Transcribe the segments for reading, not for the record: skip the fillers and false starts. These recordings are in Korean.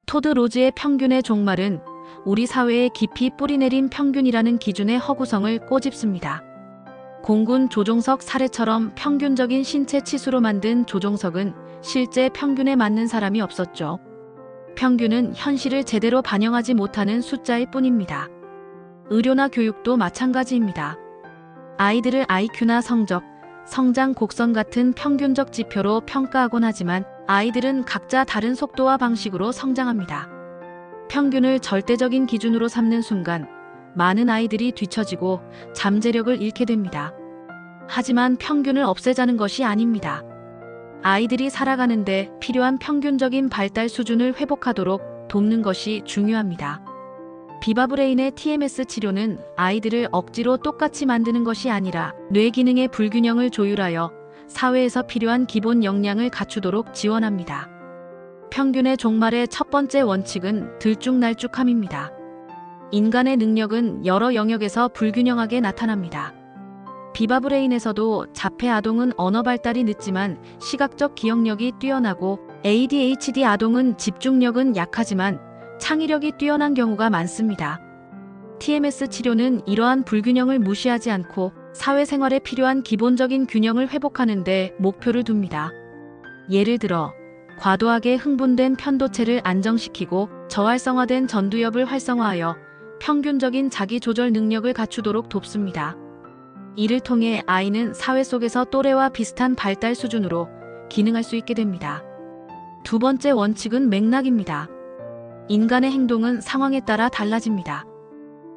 토드 로즈의 평균의 종말은 우리 사회에 깊이 뿌리내린 평균이라는 기준의 허구성을 꼬집습니다. 공군 조종석 사례처럼 평균적인 신체 치수로 만든 조종석은 실제 평균에 맞는 사람이 없었죠. 평균은 현실을 제대로 반영하지 못하는 숫자일 뿐입니다. 의료나 교육도 마찬가지입니다. 아이들을 IQ나 성적, 성장 곡선 같은 평균적 지표로 평가하곤 하지만 아이들은 각자 다른 속도와 방식으로 성장합니다. 평균을 절대적인 기준으로 삼는 순간 많은 아이들이 뒤처지고 잠재력을 잃게 됩니다. 하지만 평균을 없애자는 것이 아닙니다. 아이들이 살아가는데 필요한 평균적인 발달 수준을 회복하도록 돕는 것이 중요합니다. 비바브레인의 TMS 치료는 아이들을 억지로 똑같이 만드는 것이 아니라 뇌 기능의 불균형을 조율하여 사회에서 필요한 기본 역량을 갖추도록 지원합니다. 평균의 종말의 첫 번째 원칙은 들쭉날쭉함입니다. 인간의 능력은 여러 영역에서 불균형하게 나타납니다. 비바브레인에서도 자폐 아동은 언어 발달이 늦지만 시각적 기억력이 뛰어나고 ADHD 아동은 집중력은 약하지만 창의력이 뛰어난 경우가 많습니다. TMS 치료는 이러한 불균형을 무시하지 않고 사회생활에 필요한 기본적인 균형을 회복하는 데 목표를 둡니다. 예를 들어 과도하게 흥분된 편도체를 안정시키고 저활성화된 전두엽을 활성화하여 평균적인 자기 조절 능력을 갖추도록 돕습니다. 이를 통해 아이는 사회 속에서 또래와 비슷한 발달 수준으로 기능할 수 있게 됩니다. 두 번째 원칙은 맥락입니다. 인간의 행동은 상황에 따라 달라집니다.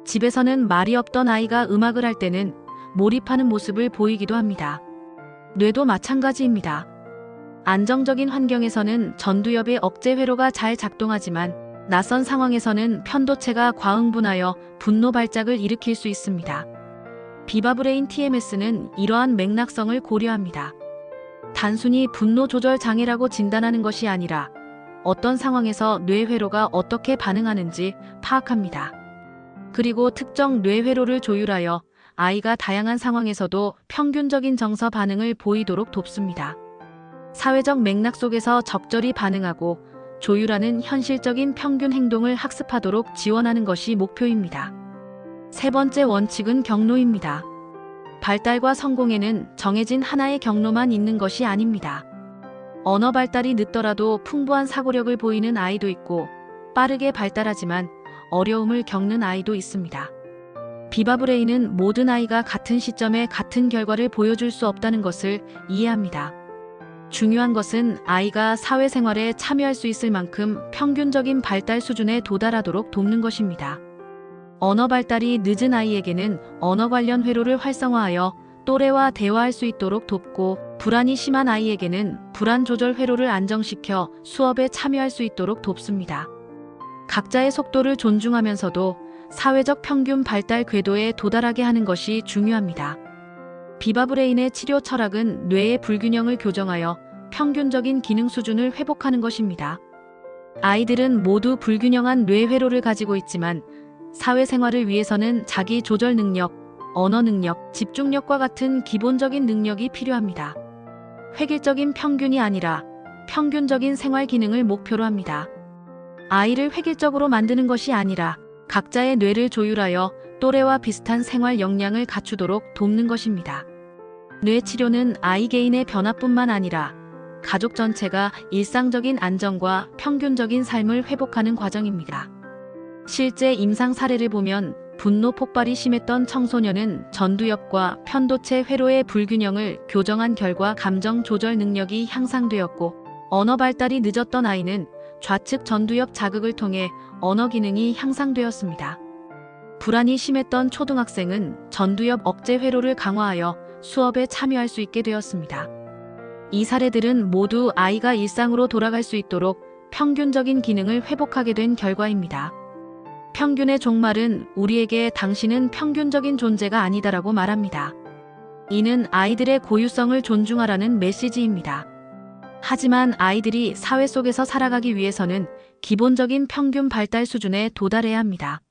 집에서는 말이 없던 아이가 음악을 할 때는 몰입하는 모습을 보이기도 합니다. 뇌도 마찬가지입니다. 안정적인 환경에서는 전두엽의 억제 회로가 잘 작동하지만 낯선 상황에서는 편도체가 과흥분하여 분노 발작을 일으킬 수 있습니다. 비바브레인 TMS는 이러한 맥락성을 고려합니다. 단순히 분노 조절 장애라고 진단하는 것이 아니라 어떤 상황에서 뇌회로가 어떻게 반응하는지 파악합니다. 그리고 특정 뇌회로를 조율하여 아이가 다양한 상황에서도 평균적인 정서 반응을 보이도록 돕습니다. 사회적 맥락 속에서 적절히 반응하고 조율하는 현실적인 평균 행동을 학습하도록 지원하는 것이 목표입니다. 세 번째 원칙은 경로입니다. 발달과 성공에는 정해진 하나의 경로만 있는 것이 아닙니다. 언어 발달이 늦더라도 풍부한 사고력을 보이는 아이도 있고 빠르게 발달하지만 어려움을 겪는 아이도 있습니다. 비바브레인은 모든 아이가 같은 시점에 같은 결과를 보여줄 수 없다는 것을 이해합니다. 중요한 것은 아이가 사회생활에 참여할 수 있을 만큼 평균적인 발달 수준에 도달하도록 돕는 것입니다. 언어 발달이 늦은 아이에게는 언어 관련 회로를 활성화하여 또래와 대화할 수 있도록 돕고 불안이 심한 아이에게는 불안 조절 회로를 안정시켜 수업에 참여할 수 있도록 돕습니다. 각자의 속도를 존중하면서도 사회적 평균 발달 궤도에 도달하게 하는 것이 중요합니다. 비바브레인의 치료 철학은 뇌의 불균형을 교정하여 평균적인 기능 수준을 회복하는 것입니다. 아이들은 모두 불균형한 뇌 회로를 가지고 있지만 사회생활을 위해서는 자기 조절 능력, 언어 능력, 집중력과 같은 기본적인 능력이 필요합니다. 획일적인 평균이 아니라 평균적인 생활 기능을 목표로 합니다. 아이를 획일적으로 만드는 것이 아니라 각자의 뇌를 조율하여 또래와 비슷한 생활 역량을 갖추도록 돕는 것입니다. 뇌치료는 아이 개인의 변화뿐만 아니라 가족 전체가 일상적인 안정과 평균적인 삶을 회복하는 과정입니다. 실제 임상 사례를 보면 분노 폭발이 심했던 청소년은 전두엽과 편도체 회로의 불균형을 교정한 결과 감정 조절 능력이 향상되었고 언어 발달이 늦었던 아이는 좌측 전두엽 자극을 통해 언어 기능이 향상되었습니다. 불안이 심했던 초등학생은 전두엽 억제 회로를 강화하여 수업에 참여할 수 있게 되었습니다. 이 사례들은 모두 아이가 일상으로 돌아갈 수 있도록 평균적인 기능을 회복하게 된 결과입니다. 평균의 종말은 우리에게 당신은 평균적인 존재가 아니다라고 말합니다. 이는 아이들의 고유성을 존중하라는 메시지입니다. 하지만 아이들이 사회 속에서 살아가기 위해서는 기본적인 평균 발달 수준에 도달해야 합니다.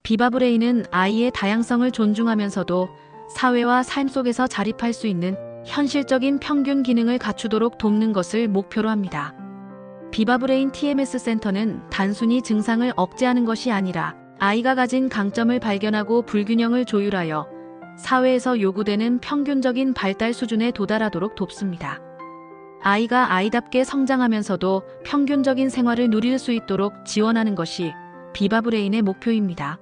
비바브레인은 아이의 다양성을 존중하면서도 사회와 삶 속에서 자립할 수 있는 현실적인 평균 기능을 갖추도록 돕는 것을 목표로 합니다. 비바브레인 TMS 센터는 단순히 증상을 억제하는 것이 아니라 아이가 가진 강점을 발견하고 불균형을 조율하여 사회에서 요구되는 평균적인 발달 수준에 도달하도록 돕습니다. 아이가 아이답게 성장하면서도 평균적인 생활을 누릴 수 있도록 지원하는 것이 비바브레인의 목표입니다.